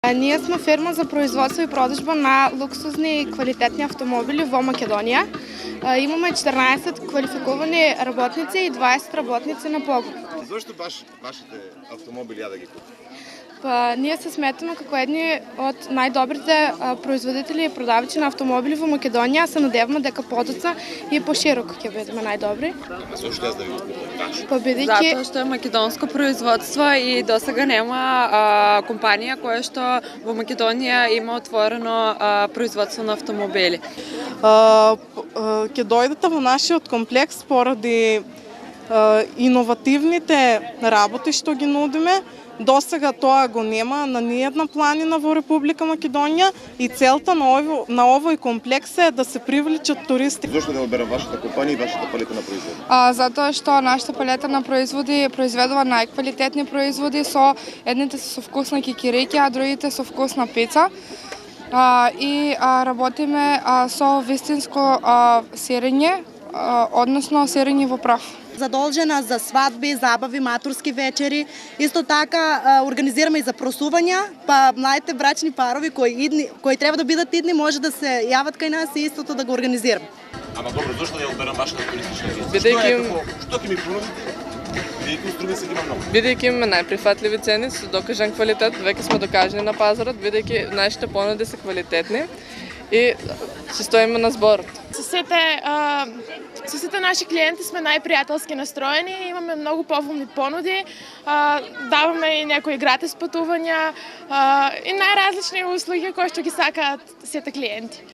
Ние сме фирма за производство и продажба на луксозни и квалитетни автомобили в Македония. Имаме 14 квалификовани работници и 20 работници на погреб. Защо вашите автомобили да ги купите? Ние се сметаме како едни од најдобрите производители и продавачи на автомобили во Македонија. Се надеваме дека подоцна и пошироко ќе бидеме најдобри. А зашто јас да ви го купам? Затоа што е македонско производство и досега нема компанија која што во Македонија има отворено производство на автомобили. Ќе дојдете во нашиот комплекс поради иновативните работи што ги нудиме. Досега тоа го нема на ниедна планина во Република Македонија и целта на овој комплекс е да се привлечат туристи. Зошто да одберам вашата компанија и вашата палета на производи? Затоа што нашата палета на производи произведува најквалитетни производи, едните се со вкус на кикирики, а другите со вкус на пица. И работиме со вистинско сирење, односно сирење во прав. Задолжена за свадби, забави, матурски вечери. Исто така организираме и за просувања, па младите брачни парови кои треба да бидат идни може да се јават кај нас и истото да го организираме. Ама добро, зошто да ја одберам вашата туристичка агенција? Што ќе ми понудите? Бидејќи имаме најприфатливи цени со докажан квалитет, веќе сме докажани на пазарот, бидејќи нашите понуди се квалитетни и си стоиме на зборот. Со сите наши клиенти сме најпријателски настроени, имаме многу поволни понуди, даваме и некои гратис патувања и најразлични услуги кои што ги сакаат сите клиенти.